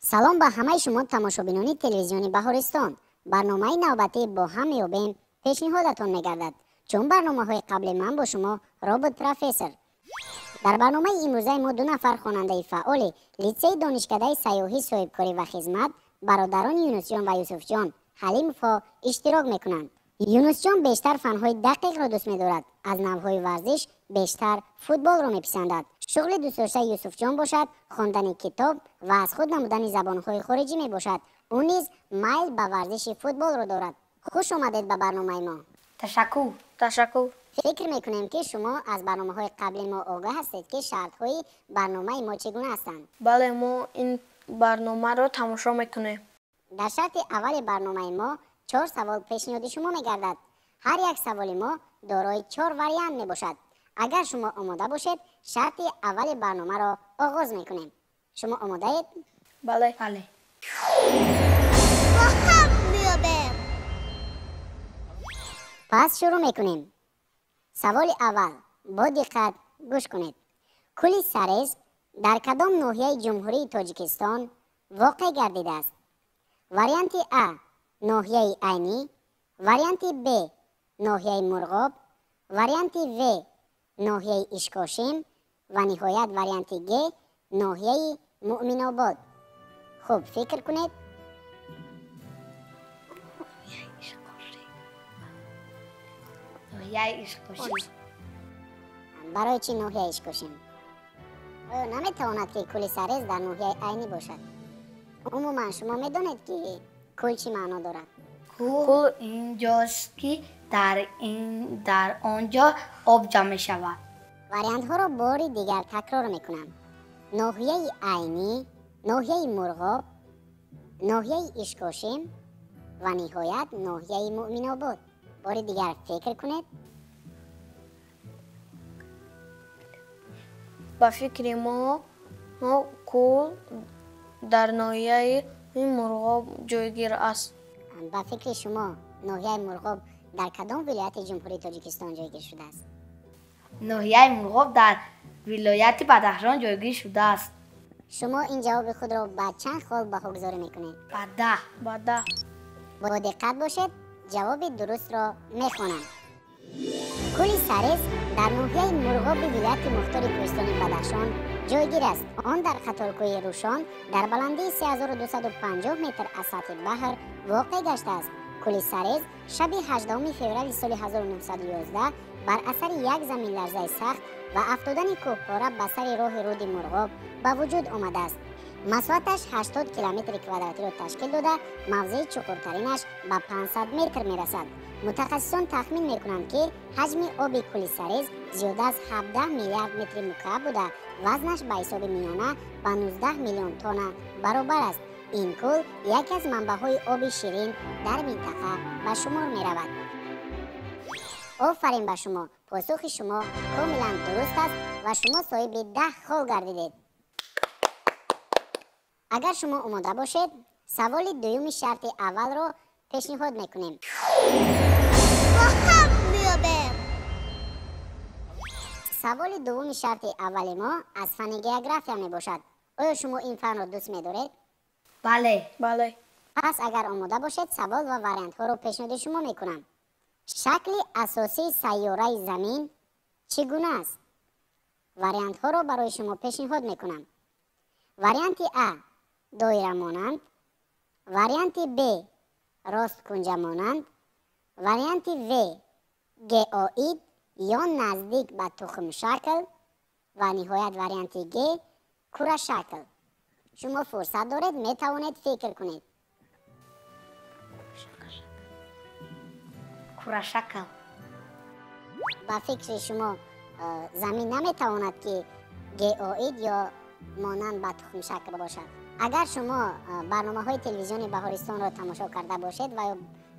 салом ба ҳамаи шумо тамошобинони телевизиони Баҳористон. барномаи навбатӣ бо ҳам меёбем пешниҳодатон мегардад, чун барномаҳои қабли ман бо шумо робот профессор. дар барномаи имрӯзаи мо ду нафар хонандаи фаъоли литсеи донишкадаи сайёҳӣ соҳибкорӣ ва хизмат бародарони Юнусҷон ва Юсуфҷон Ҳалимовҳо иштирок мекунанд. Юнусҷон бештар фанҳои дақиқро дӯст медорад, аз навъҳои варзиш бештар футболро меписандад. шуғли дӯстдоштаи Юсуфҷон бошад хондани китоб ва аз худ намудани забонҳои хориҷӣ мебошад. ӯ низ майл ба варзиши футболро дорад. хуш омадед ба барномаи мо. Ташаккур. фикр мекунем ки шумо аз барномаҳои қабли мо огаҳ ҳастед ки шартҳои барномаи мо чӣ гуна ҳастанд. бале, мо ин барномаро тамошо мекунем. дар шарти аввали барномаи мо 4 савол пешниҳоди шумо мегардад. ҳар як саволи мо дорои 4 вариант мебошад. агар шумо омода бошед, шарти аввали барномаро оғоз мекунем. шумо омодаед? бале. пас шурӯъ мекунем. саволи аввал, бо диққат гӯш кунед. кӯли Сарез дар кадом ноҳияи ҷумҳурии Тоҷикистон воқеъ гардидааст? варианти А ноҳияи Айнӣ, варианти Б ноҳияи Мурғоб, варианти В ноҳияи Ишкошим ва ниҳоят варианти Г ноҳияи Муъминобод. хуб, фикр кунед. барои чӣ ноҳияи Ишкошим? наметавонад ки кӯли Сарез дар ноҳияи Айнӣ бошад. умуман шумо медонед ки кӯл чӣ маъно дорад? кӯл инҷост ки дар онҷо об ҷамъ мешавад. вариантҳоро бори дигар такрор мекунам. ноҳияи Айнӣ, ноҳияи Мурғоб, ноҳияи Ишкошим ва ниҳоят ноҳияи Муъминобод. бори дигар фикр кунед. ба фикри мо кӯл дар ноҳияи Мурғоб ҷойгир аст. ба фикри шумо ноҳияи Мурғоб дар кадом вилояти ҷумҳурии Тоҷикистон ҷойгир шудааст? ноҳияи Мурғоб дар вилояти Бадаҳшон ҷойгир шудааст. шумо ин ҷавоби худро ба чанд хол баҳогузорӣ мекунед? ба 10. бо диққат бошед, ҷавоби дурустро мехонам. кӯли Сарез дар ноҳияи Мурғоби вилояти мухтори кӯҳистони Бадаҳшон ҷойгир аст. он дар қаторкӯҳи Рӯшон дар баландии 3250 метр аз сатҳи баҳр воқеъ гаштааст. кӯли Сарез шаби 18 феврали соли 1911 бар асари як заминларзаи сахт ва афтодани кӯҳпора ба сари роҳи руди Мурғоб ба вуҷуд омадааст. масоҳаташ 80 километри квадратиро ташкил дода, мавзеи чуқуртаринаш ба 500 метр мерасад. мутахассисон тахмин мекунанд ки ҳаҷми оби кӯли Сарез зиёда аз 17 миллиард метри мукааб буда, вазнаш ба ҳисоби миёна ба 19 миллион тонна баробар аст. ин кӯл яке аз манбаъҳои оби ширин дар минтақа ба шумор меравад. офарин ба шумо. посухи шумо комилан дуруст аст ва шумо соҳиби 10 хол гардидед. агар шумо омода бошед, саволи дуюми шарти аввалро пешниҳод мекунем. саволи дуввуми шарти аввали мо аз фани география мебошад. оё шумо ин фанро дӯст медоред? бале. пас агар омода бошед, савол ва вариантҳоро пешниҳоди шумо мекунам. шакли асосии сайёраи Замин чӣ гуна аст? вариантҳоро барои шумо пешниҳод мекунам. варианти А доирамонанд, варианти Б росткунҷамонанд, варианти В геоид ё наздик ба тухмшакл ва ниҳоят варианти Г курашакл. шумо фурсат доред, метавонед фикр кунед. курашакл. ба фикри шумо замин наметавонад ки геоид ё монанд ба тухмшакл бошад. агар шумо барномаҳои телевизиони Баҳористонро тамошо карда бошед ва ё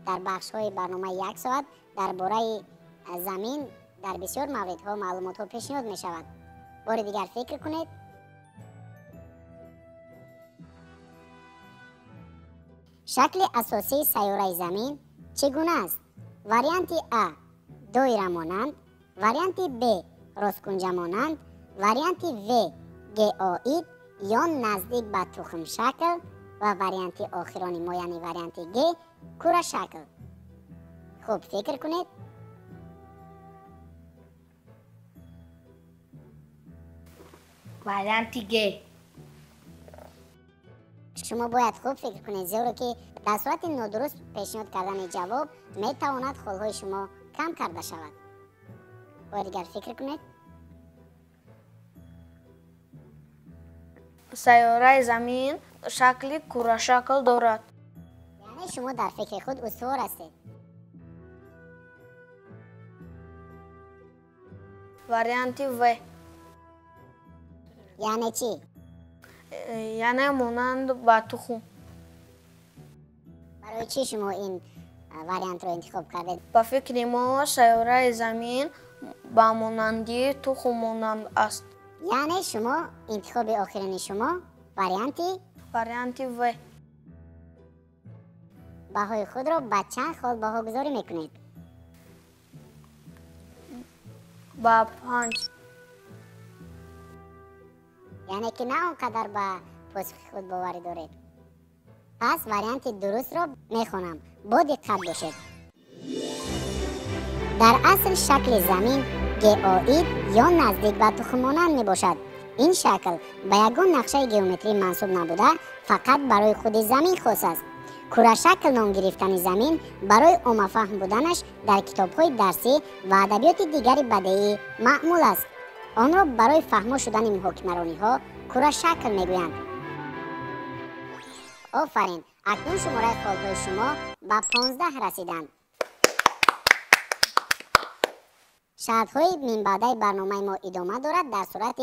дар бахшҳои барномаи як соат дар бораи замин дар бисёр мавридҳо маълумотҳо пешниҳод мешавад. бори дигар фикр кунед. шакли асосии сайёраи Замин чӣ гуна аст? варианти А доирамонанд, варианти Б росткунҷамонанд, варианти В геоид ё наздик ба тухмшакл و وریانت آخرانی ما یعنی وریانت گ کره شکل. خوب فکر کنید. وریانت گ. شما باید خوب فکر کنید زیرا که در صورت نادرست پیشنهاد کردن جواب می تواند خلهای شما کم کرده شود. باید دیگر فکر کنید. سیاره زمین شکل کره شکل دارد. یعنی شما در فکر خود استوار هستید. وریانت و. یعنی چی؟ یعنی مانند با تخم. برای چی شما این وریانت رو انتخاب کردید؟ با فکر ما سیاره زمین با مانندی تخم مانند است. یعنی شما انتخاب آخرین شما وریانت و. بهای خود را به چند خال بها گذاری میکنید؟ با 5. یعنی که نه آنقدر به پاسخ خود باوری دارید. پس وریانت درست را میخونم. با دقت باشید. در اصل شکل زمین گئوئید یا نزدیک به تخم مانند می باشد. این شکل به یگان نقشه گئومتری منسوب نبوده فقط برای خود زمین خاص است. کره شکل نام گرفتن زمین برای عامه فهم بودنش در کتاب‌های درسی و ادبیات دیگر بدیعی معمول است. آن را برای فهما شدن حکمرانی‌ها کره شکل میگویند. آفرین، اکنون شماره خال‌های شما به 15 رسیدند. شرط‌های من بعده برنامه ما ادامه دارد. در صورت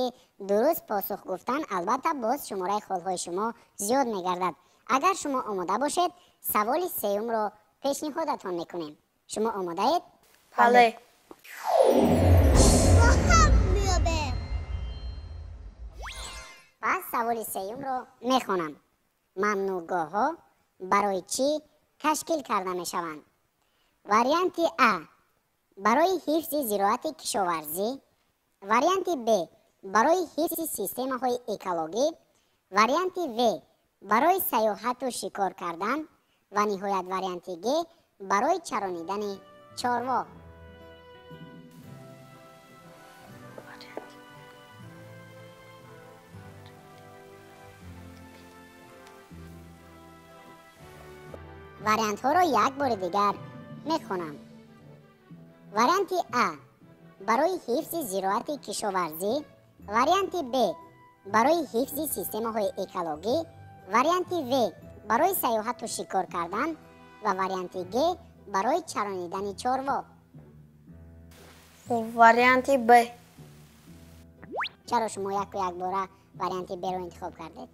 درست پاسخ گفتن البته باز شماره خال‌های شما زیاد می‌گردد. اگر شما آماده باشید سوال سوم را پیشنهادتان می‌کنیم. شما آماده اید؟ بله. پس سوال سوم را می‌خوانم. ممنوعگاه‌ها برای چی تشکیل کرده می‌شوند؟ وریانت ا برای حفظ زراعت کشاورزی، وریانت ب برای حفظ سیستم‌های اکولوژی، وریانت و برای سیاحت و شکار کردن و نهایت وریانت گ برای چرانیدن چاروا. وریانت ها را یک بار دیگر میخونم. وریانت ا برای حفظ زراعت کشاورزی، وریانت ب برای حفظ سیستم های اکولوژی، وریانت و برای سیاحت و شکار کردن و وریانت گ برای چرانیدن چاروا. وریانت ب. چرا شما یک بار وریانت ب رو انتخاب کردید؟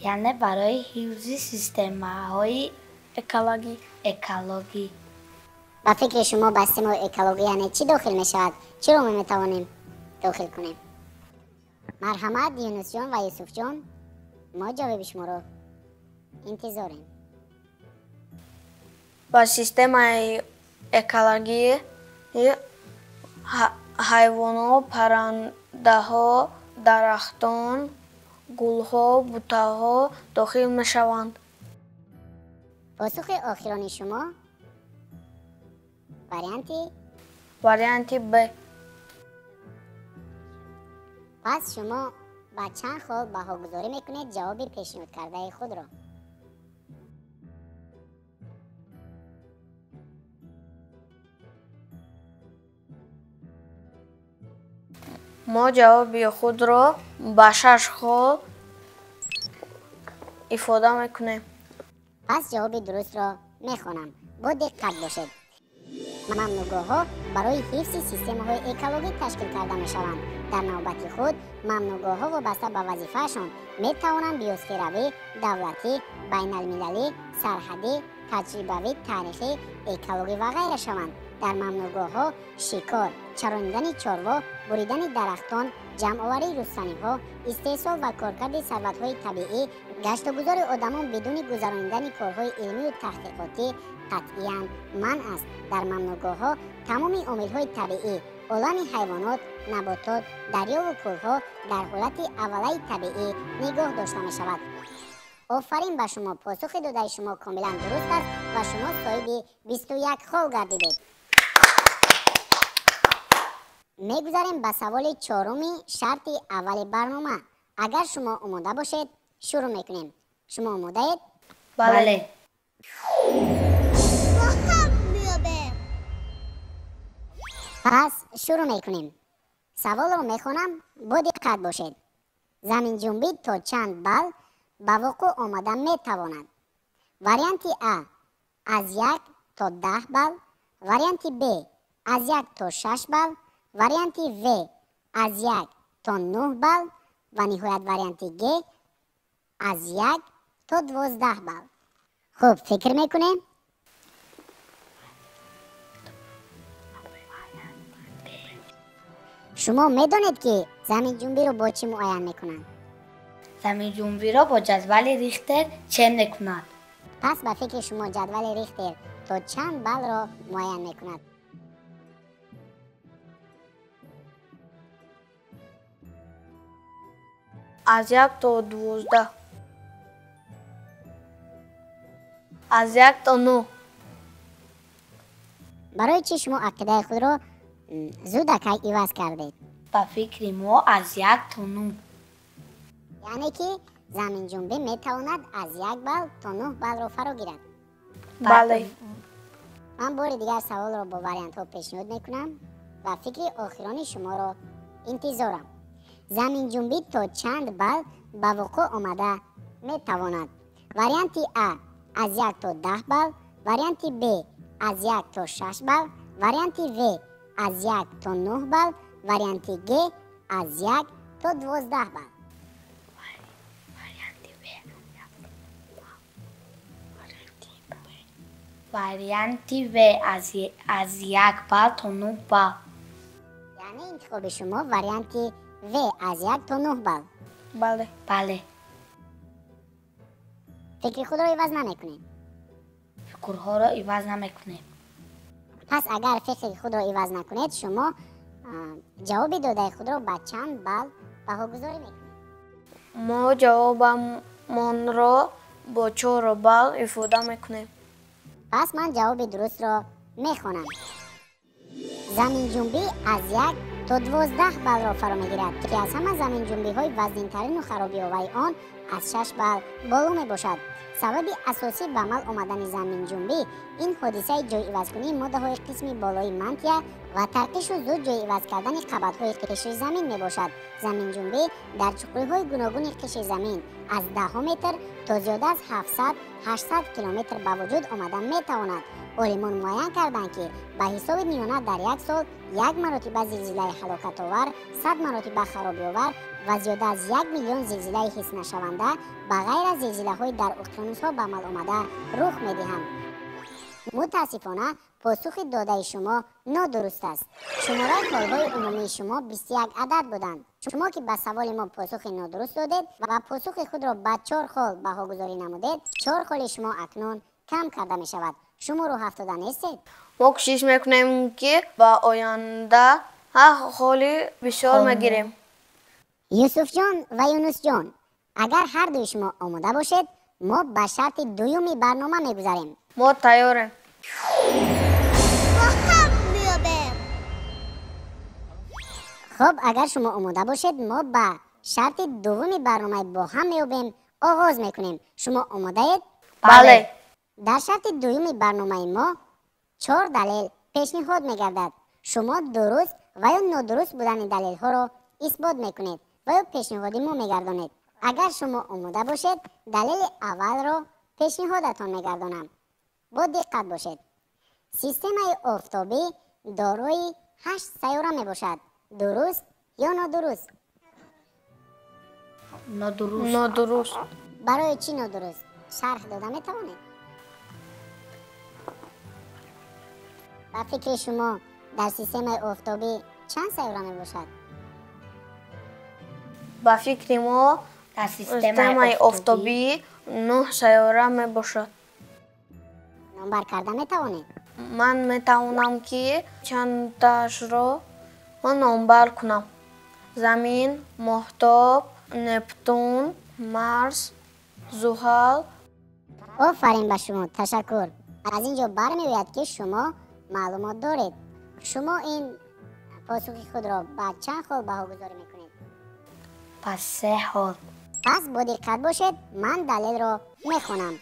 یعنی برای حفظ سیستم‌های اکولوژی. با فکر شما به سیستم اکولوژی یعنی چی داخل می شود؟ چی رو می توانیم داخل کنیم؟ مرحمت یونس جان و یوسف جان، ما جواب شما رو انتظاریم. با سیستم اکولوژی حیوانات، پرنده‌ها، درختان، گل‌ها، بوته‌ها داخل می‌شوند. پاسخ آخرانی شما وریانت ب. پس شما با چند خال بهاگذاری میکنید جواب پیشنهاد کرده خود را. ما جواب خود را با 6 خال افاده میکنیم. پس جواب درست را میخوانم. با دقت باشید. ممنوعگاه‌ها برای حفظ سیستم‌های اکولوژی تشکیل کرده می‌شوند. در نوبت خود ممنوعگاه‌ها وابسته به وظیفه‌شان می‌توانند بیوسفروی، دولتی، بین‌المللی، سرحدی، تجربوی، تاریخی، اکولوژی و غیره شوند. در ممنوعگاه‌ها شکار، چرانیدن چاروا، بریدن درختان، جمع‌آوری رستنی‌ها، استحصال و کارکرد ثروت‌های طبیعی، گشت و گذار آدمان بدون گذراندن کارهای علمی و تحقیقاتی قطعاً منع است. در ممنوعگاه‌ها تمام عامل‌های طبیعی، عالم حیوانات، نباتات، دریا و کوه‌ها در حالت اولیه طبیعی نگاه داشته می‌شود. آفرین به شما، پاسخ داده شما کاملا درست است و شما صاحب 21 خال گردیدید. میگذاریم به سوال چهارمی شرط اول برنامه. اگر شما آماده باشید شروع میکنیم. شما آماده اید؟ بله. پس شروع میکنیم. سوال رو میخونم، با دقت باشید. زمین جنبی تا چند بال به وقوع آمده میتواند؟ واریانت ا از 1 تا 10 بال، واریانت ب از 1 تا 6 بال، واریانت و از 1 تا 9 بال و نهایت واریانت گ از 1 تا 12 بال. خوب فکر میکنیم؟ شما میدونید که زمین جنبی رو با چی معاین میکنند؟ زمین جنبی را با جدول ریختر چین میکند. پس به فکر شما جدول ریختر تا چند بال را معاین میکند؟ از 1 تا 12. از 1 تا 9. برای چی شما عقیده خود را زودک عوض کردید؟ به فکر ما از 1 تا 9. یعنی که زمین جنبی میتواند از 1 بال تا 9 بال را فرا گیرد. بله. من بار دیگر سوال را با واریانت ها پیشنهاد میکنم و فکر آخرانی شما را انتظارم. زمین جنبی تا چند بال به وقوع آمده میتواند؟ واریانت ا از 1 تا 10 بال، واریانت ب از 1 تا 6 بال، واریانت و از 1 تا 9 بال، واریانت گ از 1 تا 12 بال. واریانت و از 1 بال تا 9 بال. یعنی انتخاب شما واریانت و از 1 تا 9 بال. بله. بله. فکر خود را عوض نمیکنید. فکرها را عوض نمیکنیم. پس اگر فکر خود را عوض نکنید شما جواب داده خود را به چند بال بهاگذاری میکنید؟ ما جوابمان را با 4 بال افاده میکنیم. پس من جواب درست را میخوانم. زمین جنبی از 1 تا 12 بال را فرا میگیرد که از همه زمین جنبی های وزن‌ترین و خرابی آور آن از 6 بال بالا می باشد. سبب اساسی به عمل آمدن زمین جنبی این حادثه جای عوض کنی ماده های قسم بالای منطقه و ترقیش و زود جای عوض کردن قبض های قشر زمین می باشد. زمین جنبی در چقوری های گوناگون قشر زمین از 10 متر تا زیاده از 700-800 کیلومتر به وجود آمدن می تواند. عالمان معین کردند که به حساب میانه در یک سال 1 مرتبه زلزله هلاکت آور، 100 مرتبه خرابی آور و زیاده از 1 میلیون زلزله حس نشونده به غیر از زلزله های در اقیانوس ها به عمل آمده رخ می دهند. متاسفانه پاسخ داده شما نادرست است. شماره کالهای عمومی شما 21 عدد بودند. شما که به سوال ما پاسخ نادرست دادید و پاسخ خود را به 4 خال بهاگذاری نمودید، 4 خال شما اکنون کم کرده می شود. شما رو 70 نیستید. ما کوشش میکنیم که با آینده خالی بسیار میگیریم. یوسف جان و یونس جان، اگر هر دوی شما آماده باشید ما به شرط دومی برنامه میگذاریم. ما تیاریم. خب اگر شما آماده باشید ما به شرط دومی برنامه با هم میابیم آغاز میکنیم. شما آماده اید؟ بله. در شرط دومی برنامه ما 4 دلیل پیشنهاد میگردد. شما درست و یا نادرست بودن دلیل ها را اثبات میکنید و یا پیشنهاد ما میگردانید. اگر شما آماده باشید دلیل اول را پیشنهادتان میگردانم. با دقت باشید. سیستم آفتابی دارای 8 سیاره میباشد. درست یا نادرست؟ نادرست. برای چی نادرست؟ شرح داده میتوانید؟ و فکر شما در سیستم آفتابی چند سیاره می باشد؟ با فکر ما در سیستم آفتابی 9 سیاره می باشد. نمبر کرده می توانید؟ من می توانم که چند تاش را نمبر کنم. زمین، ماهتاب، نپتون، مارس، زحل. آفرین به شما، تشکر. از اینجا برمی‌آید که شما معلومات دارید. شما این پاسخ خود را به چند خال بهاگذاری میکنید؟ با 3 خال. پس با دقت باشید، من دلیل را میخونم.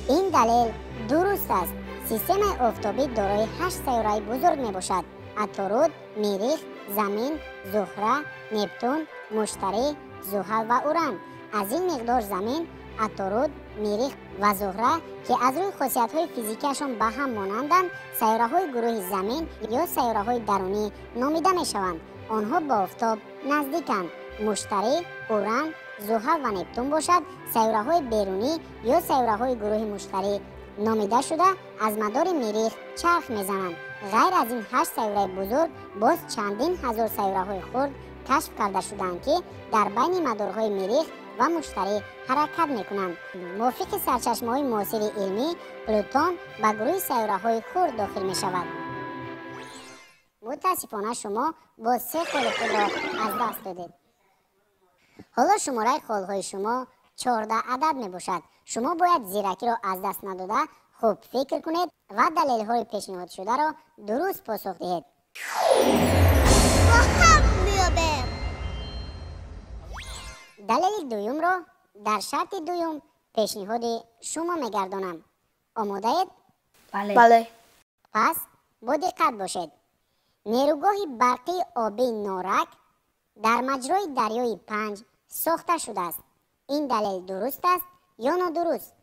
این دلیل درست است. سیستم آفتابی دارای 8 سیاره بزرگ میباشد: عطارد، مریخ، زمین، زهره، نپتون، مشتری، زحل و اوران. از این مقدار زمین، عطارد، مریخ و زهره که از روی خاصیت‌های فیزیکیشان به هم مانندند، سیاره‌های گروه زمین یا سیاره‌های درونی نامیده می‌شوند. آنها به آفتاب نزدیکند. مشتری، اوران، زحل و نپتون باشد سیاره‌های بیرونی یا سیاره‌های گروه مشتری نامیده شده از مدار مریخ چرخ می‌زنند. غیر از این 8 سیاره بزرگ، باز چندین هزار سیاره‌های خرد کشف کرده شدند که در بین مدارهای مریخ و مشتری حرکت میکنند. موافق سرچشمه‌های معاصر علمی، پلوتون به گروه سیاره‌های خرد داخل می شود. متاسفانه شما با 3 خال خود را از دست دادید. حالا شماره خال‌های شما 14 عدد می باشد. شما باید زیرکی را از دست نداده خوب فکر کنید و دلیل‌های پیشنهاد شده را درست پاسخ دهید. دلیل دوم را در شرط دوم پیشنهاد شما میگردانم. آماده اید؟ بله. پس با دقت باشید. نیروگاه برقی آبی نارک در مجرای دریای پنج ساخته شده است. این دلیل درست است یا نادرست؟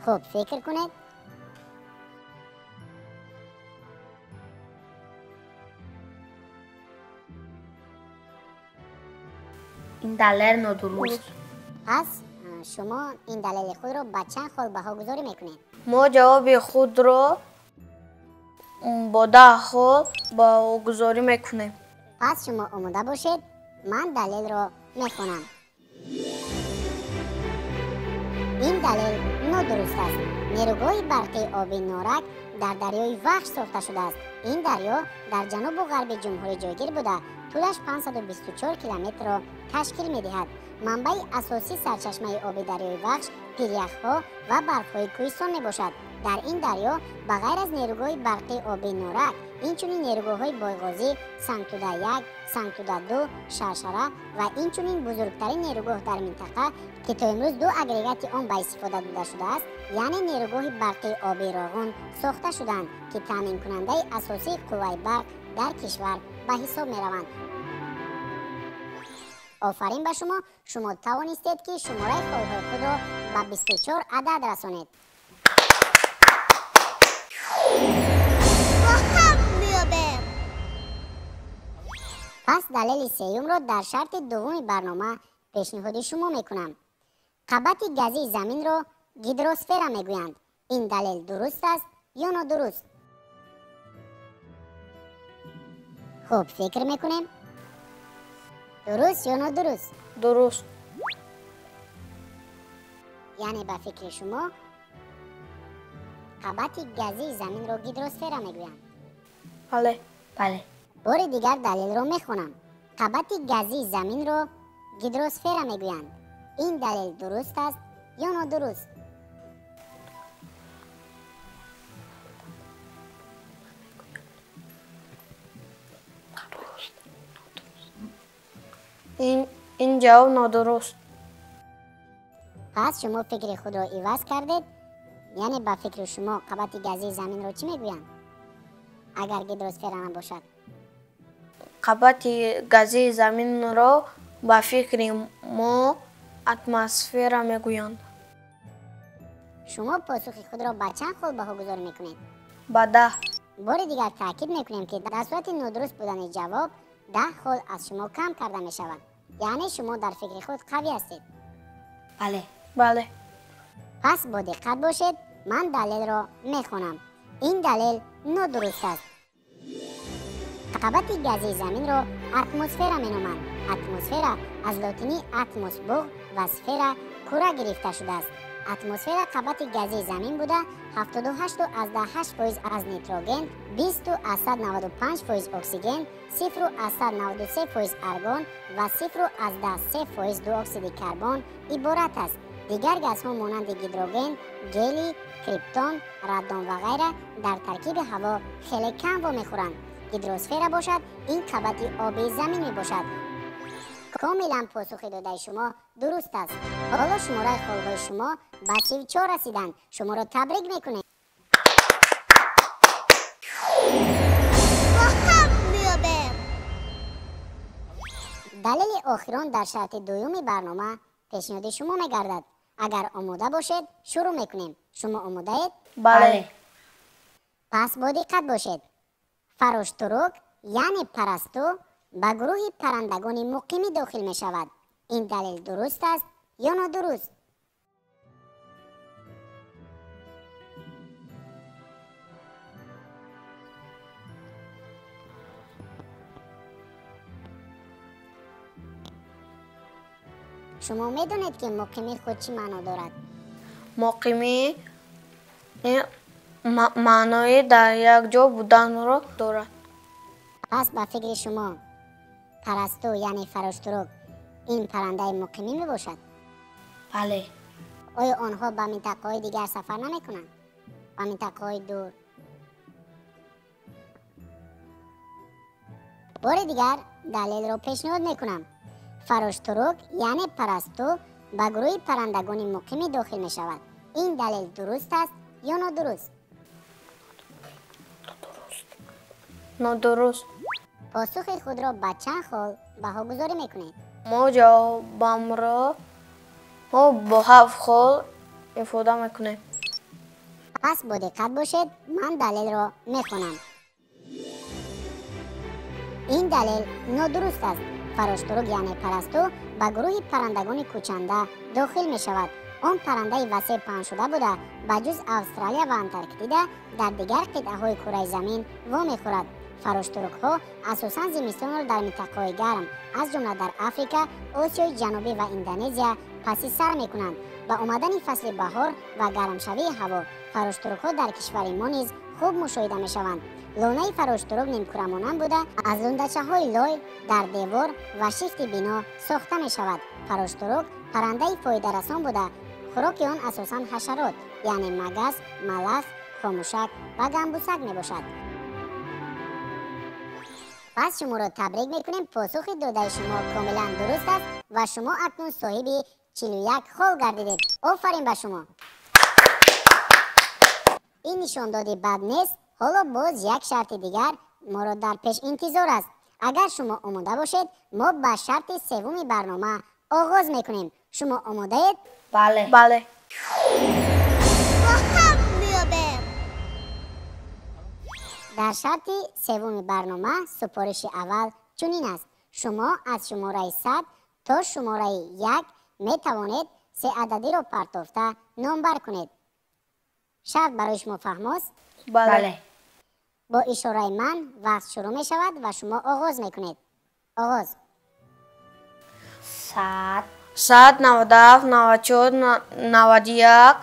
خوب فکر کنید. این دلیل نادرست. پس شما این دلیل خود را به چند خال بهاگذاری میکنید؟ ما جواب خود را با 10 خال بهاگذاری میکنیم. پس شما آماده باشید، من دلیل را میخونم. این دلیل نادرست است. نیروگاه برقی آبی نارک در دریای وخش ساخته شده است. این دریا در جنوب و غرب جمهوری جایگیر بوده. طولش 524 کیلومتر را تشکیل می‌دهد. منبع اساسی سرچشمه آب دریای وخش پیریخ‌ها و برف‌های کوهستان میباشد. در این دریا به غیر از نیروگاه برقی آبی نارک، اینچنین نیروگاه‌های بایغازی، سنگتوده 1، سنگتوده 2، شرشره و اینچنین بزرگترین نیروگاه در منطقه که تا امروز 2 اگریگات آن به استفاده داده شده است، یعنی نیروگاه برقی آبی راغون ساخته شدند که تامین کننده اساسی قوه برق در کشور به حساب می‌روند. آفرین به شما. شما توانستید که شماره خال‌های خود را به 24 عدد رسانید. پس دلیل سوم را در شرط دوم برنامه پیشنهاد شما میکنم. قبط گازی زمین را گیدروسفر میگویند. این دلیل درست است یا نادرست؟ خوب فکر میکنیم. درست یا نادرست؟ درست. یعنی به فکر شما قبط گازی زمین را گیدروسفر میگویند. بله. بار دیگر دلیل را میخونم. قبط گازی زمین را گیدروسفر میگویند. این دلیل درست است یا نادرست؟ این جواب نادرست. پس شما فکر خود را عوض کردید. یعنی به فکر شما قبط گازی زمین را چی میگویند اگر گیدروسفر نباشد؟ قبط گازی زمین را به فکر ما اتمسفر میگویند. شما پاسخ خود را به چند خال بهاگذاری میکنید؟ به 10. بار دیگر تاکید میکنیم که در صورت نادرست بودن جواب 10 خال از شما کم کرده میشود. یعنی شما در فکر خود قوی هستید. بله. پس با دقت باشید، من دلیل را میخونم. این دلیل نادرست است. قبط گازی زمین را اتمسفر مینامند. اتمسفر از لاتینی اتموس بغ و سفر کره گرفته شده است. اتمسفر قبط گازی زمین بوده 78.8% از نیتروژن، 20.95% اکسیژن، 0.93% ارگون و 0.3% دو اکسید کربن عبارت است. دیگر گازها مانند هیدروژن، گلی، کریپتون، رادون و غیره در ترکیب هوا خیلی کم وا میخورند. هیدروسفر باشد این قبط آبی زمین می باشد. کاملا پاسخ داده شما درست است. حالا شماره خالهای شما به 34 رسیدند. شما را تبریک میکنیم. دلیل آخران در شرط دوم برنامه پیشنهاد شما میگردد. اگر آماده باشید شروع میکنیم. شما آماده اید؟ بله. پس با دقت باشید. فراشتروک یعنی پرستو به گروه پرندگان مقیمی داخل می شود. این دلیل درست است یا نادرست؟ شما میدونید که مقیمی خود چی معنا دارد؟ مقیمی معنای در یک جا بودن را دارد. پس به فکر شما پرستو یعنی فراشتروک این پرنده مقیمی می باشد؟ بله. آیا آنها به منطقه‌های دیگر سفر نمی کنند؟ به منطقه‌های دور؟ بار دیگر دلیل را پیشنهاد می کنم. فراشتروک یعنی پرستو به گروه پرندگان مقیمی داخل می شود. این دلیل درست است یا نادرست؟ نادرست. پاسخ خود را به چند خال بها گذاری میکنید؟ ما جوابم را با 7 خال افاده میکنیم. پس با دقت باشید. من دلیل را میخونم. این دلیل نادرست است. فراشتروک یعنی پرستو به گروه پرندگان کوچنده داخل می شود. آن پرنده وسیع پهن شده بوده به جز استرالیا و انتارکتیدا در دیگر قطعه های کره زمین وا می خورد. فراشتروک ها اساساً زمستان را در منطقه‌های گرم از جمله در آفریقا، آسیای جنوبی و اندونزیا پس سر می کنند. با آمدن فصل بهار و گرمشوی هوا فراشتروک ها در کشور ما نیز خوب مشاهده می شوند. لانه فراشتروک نیمکره مانند بوده از لندچه های لای در دیوار و شیفت بنا ساخته می شود. فراشتروک پرنده فایده رسان بوده. خوراک آن اساساً حشرات یعنی مگس، ملخ، خاموشک و گنبوسک می باشد. پس شما را تبریک میکنیم. پاسخ داده شما کاملا درست است و شما اکنون صاحب 41 خال گردیدید. آفرین به شما. این نشاندادی بد نیست. حالا باز یک شرط دیگر ما را در پیش انتظار است. اگر شما آماده باشید ما به شرط سوم برنامه آغاز میکنیم. شما آماده اید؟ بله. بله. در شرط سوم برنامه سپارش اول چنین است. شما از شماره 100 تا شماره 1 می توانید 3 عددی را پرتافته نامبر کنید. شرط برای شما فهم است؟ بله. با اشاره من وقت شروع می شود و شما آغاز می کنید. آغاز. 100 97 94 91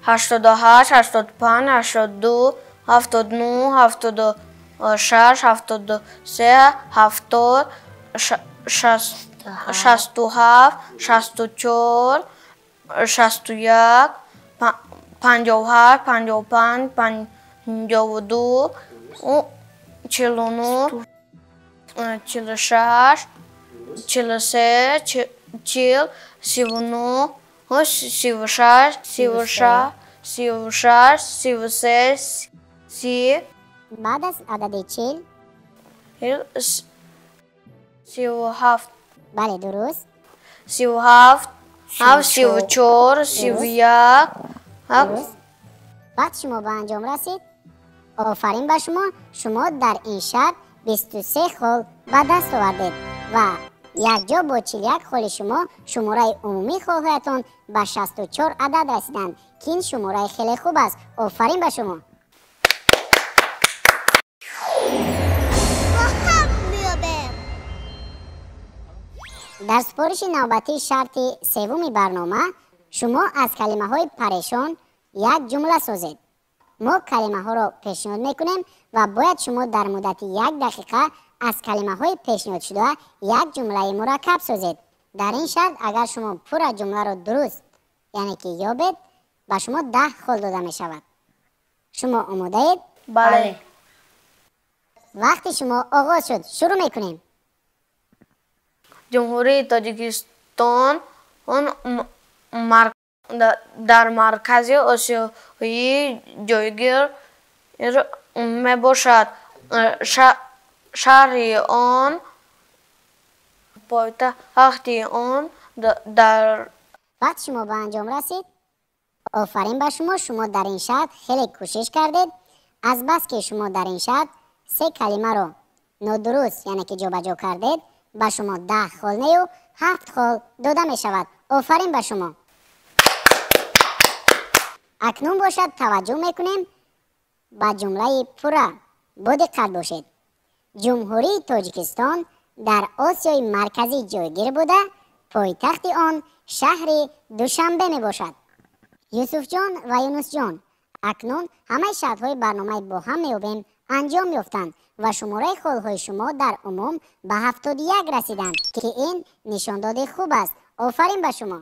88 85 82 79 76 73 70 67 64 61 57 55 52 49 46 43 40 39 36 37 36 36 30 بعد از عدد 40 37 بله درست. 37 34 31 درست. وقت شما به انجام رسید. آفرین به شما. شما در این شرط 23 خال به دست آوردید و یک جا با 41 خال شما شماره عمومی خالهایتان به 64 عدد رسیدند که این شماره خیلی خوب است. آفرین به شما. در سپارش نوبتی شرط سوم برنامه شما از کلمه های پریشان یک جمله سازید. мо калимаҳоро пешниҳод мекунем ва бояд шумо дар муддати 1 дақиқа аз калимаҳои пешниҳодшуда як ҷумлаи мураккаб созед. дар ин шарт агар шумо пурра ҷумларо дуруст яъне ки ёбед ба шумо 10 хол дода мешавад. шумо омодаед? бале. вақти шумо оғоз шуд. шурӯъ мекунем. ҷумҳурии Тоҷикистон дар маркази Осиёи ҷойгир мебошад. Шаҳри он, пойтахти он дар... вақти шумо ба анҷом расид. офарин ба шумо. шумо дар ин шарт хеле кӯшиш кардед. азбаски шумо дар ин шарт 3 калимаро нодуруст яъне ки ҷобаҷо кардед, ба шумо 10 холнею 7 хол дода мешавад. офарин ба шумо. акнун бошад таваҷҷӯҳ мекунем ба ҷумлаи пурра. бо диққат бошед. ҷумҳурии Тоҷикистон дар Осиёи марказӣ ҷойгир буда, пойтахти он шаҳри Душанбе мебошад. Юсуфҷон ва Юнусҷон, акнун ҳамаи шартҳои барномаи бо ҳам меёбем анҷом ёфтанд ва шумораи холҳои шумо дар умум ба 71 расиданд ки ин нишондоди хуб аст. офарин ба шумо.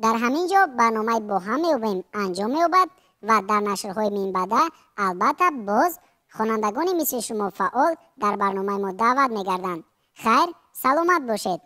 дар ҳамин ҷо барномаи бо ҳам меёбем анҷом меёбад ва дар нашрҳои минбаъда албатта боз хонандагони мисли шумо фаъол дар барномаи мо даъват мегарданд. хайр, саломат бошед.